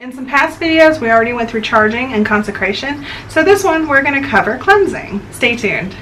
In some past videos, we already went through charging and consecration, so this one we're going to cover cleansing. Stay tuned.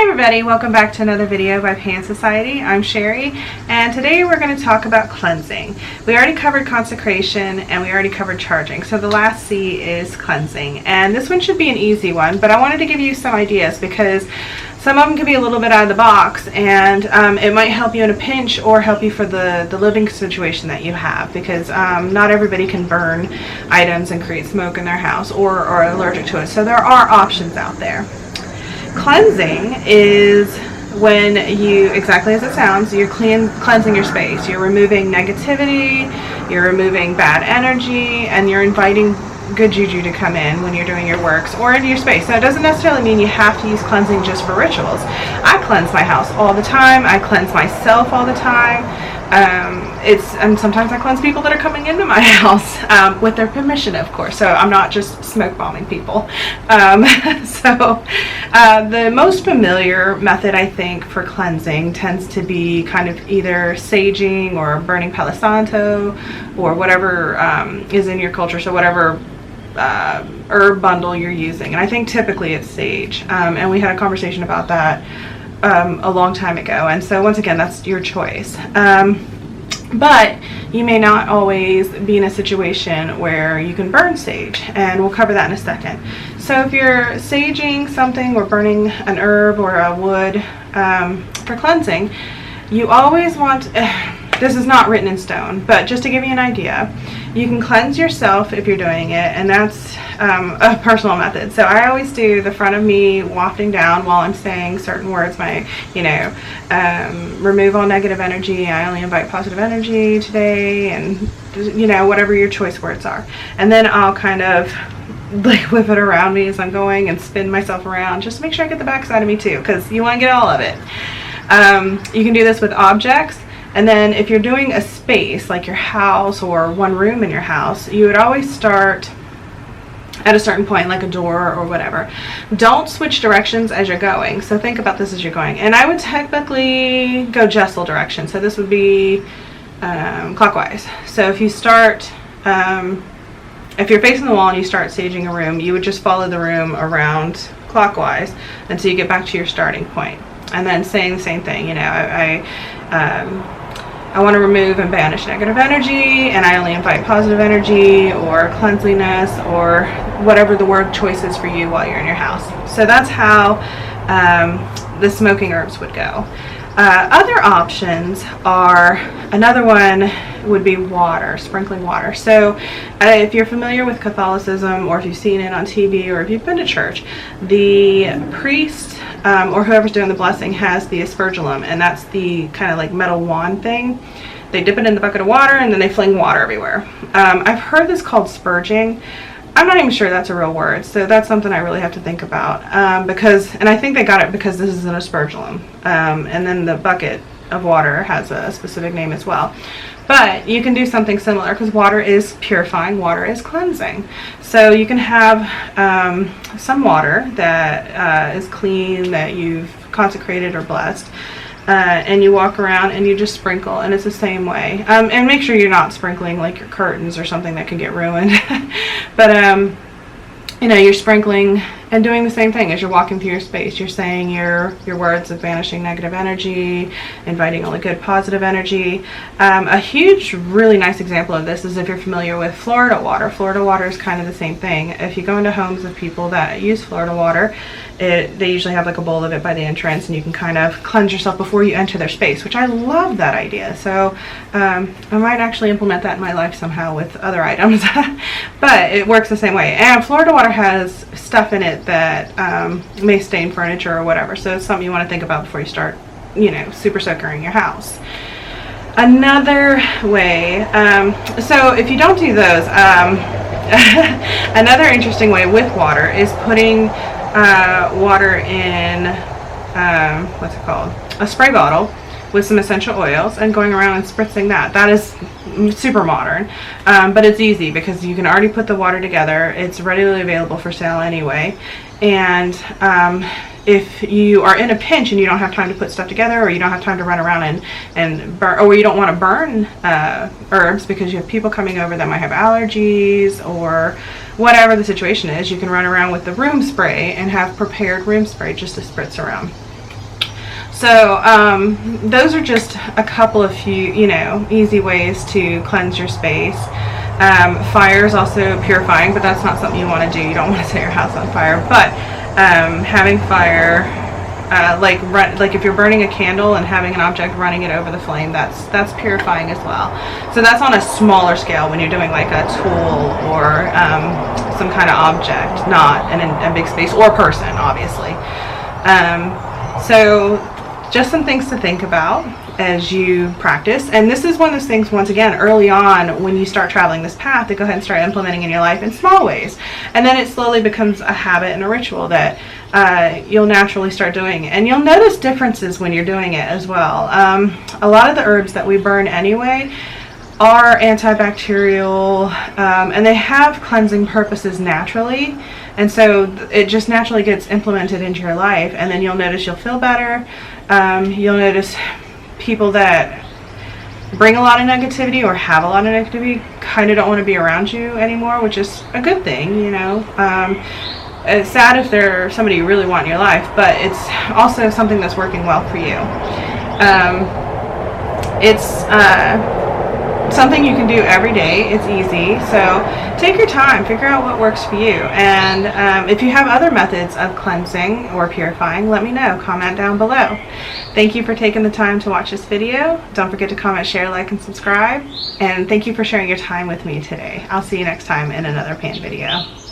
Everybody, welcome back to another video by Pan Society. I'm Cherie, and today we're going to talk about cleansing. We already covered consecration and we already covered charging, so the last C is cleansing, and this one should be an easy one, but I wanted to give you some ideas because some of them can be a little bit out of the box, and it might help you in a pinch or help you for the living situation that you have, because not everybody can burn items and create smoke in their house or are allergic to it, so there are options out there. Cleansing is when you, exactly as it sounds, you're cleansing your space. You're removing negativity, you're removing bad energy, and you're inviting good juju to come in when you're doing your works or into your space. Now, it doesn't necessarily mean you have to use cleansing just for rituals. I cleanse my house all the time. I cleanse myself all the time. And sometimes I cleanse people that are coming into my house with their permission, of course. So I'm not just smoke bombing people. The most familiar method, I think, for cleansing tends to be kind of either saging or burning Palo Santo or whatever is in your culture. So whatever herb bundle you're using. And I think typically it's sage. And we had a conversation about that a long time ago, and so once again, that's your choice. But you may not always be in a situation where you can burn sage, and we'll cover that in a second. So if you're saging something or burning an herb or a wood for cleansing, you always want, this is not written in stone, but just to give you an idea, you can cleanse yourself if you're doing it, and that's a personal method. So I always do the front of me wafting down while I'm saying certain words, remove all negative energy, I only invite positive energy today, and whatever your choice words are. And then I'll kind of like whip it around me as I'm going and spin myself around just to make sure I get the backside of me too, because you want to get all of it. You can do this with objects. And then if you're doing a space like your house or one room in your house, you would always start at a certain point, like a door or whatever. Don't switch directions as you're going. So think about this as you're going. And I would typically go Jessel direction. So this would be clockwise. So if you start, if you're facing the wall and you start saging a room, you would just follow the room around clockwise until you get back to your starting point. And then saying the same thing, I want to remove and banish negative energy, and I only invite positive energy or cleanliness or whatever the word choice is for you while you're in your house. So that's how the smoking herbs would go. Other options are, another one would be water, sprinkling water. So if you're familiar with Catholicism, or if you've seen it on TV, or if you've been to church, the priest or whoever's doing the blessing has the aspergillum, and that's the kind of like metal wand thing. They dip it in the bucket of water and then they fling water everywhere. I've heard this called spurging. I'm not even sure that's a real word, so that's something I really have to think about, and I think they got it because this is an aspergillum, and then the bucket of water has a specific name as well. But you can do something similar because water is purifying, water is cleansing. So you can have some water that is clean, that you've consecrated or blessed, and you walk around and you just sprinkle, and it's the same way. And make sure you're not sprinkling like your curtains or something that can get ruined. But you're sprinkling and doing the same thing as you're walking through your space. You're saying your words of banishing negative energy, inviting only good positive energy. A huge, really nice example of this is if you're familiar with Florida water. Florida water is kind of the same thing. If you go into homes of people that use Florida water, they usually have like a bowl of it by the entrance, and you can kind of cleanse yourself before you enter their space, which I love that idea. So I might actually implement that in my life somehow with other items. But it works the same way. And Florida water has stuff in it that may stain furniture or whatever, so it's something you want to think about before you start super soakering your house. Another way, so if you don't do those, another interesting way with water is putting water in what's it called, a spray bottle with some essential oils, and going around and spritzing that. That is super modern, but it's easy because you can already put the water together. It's readily available for sale anyway. And if you are in a pinch and you don't have time to put stuff together, or you don't have time to run around and burn, or you don't want to burn herbs because you have people coming over that might have allergies, or whatever the situation is, you can run around with the room spray and have prepared room spray just to spritz around. So those are just a couple of few, easy ways to cleanse your space. Fire is also purifying, but that's not something you want to do. You don't want to set your house on fire. But having fire, like if you're burning a candle and having an object running it over the flame, that's purifying as well. So that's on a smaller scale when you're doing like a tool or some kind of object, not in a big space, or person, obviously. So just some things to think about as you practice. And this is one of those things, once again, early on when you start traveling this path, to go ahead and start implementing in your life in small ways. And then it slowly becomes a habit and a ritual that you'll naturally start doing. And you'll notice differences when you're doing it as well. A lot of the herbs that we burn anyway are antibacterial, and they have cleansing purposes naturally. And so it just naturally gets implemented into your life, and then you'll notice you'll feel better. You'll notice people that bring a lot of negativity or have a lot of negativity kind of don't want to be around you anymore, which is a good thing, It's sad if they're somebody you really want in your life, but it's also something that's working well for you. It's something you can do every day. It's easy. So take your time, figure out what works for you. And if you have other methods of cleansing or purifying, let me know. Comment down below. Thank you for taking the time to watch this video. Don't forget to comment, share, like, and subscribe. And thank you for sharing your time with me today. I'll see you next time in another pan video.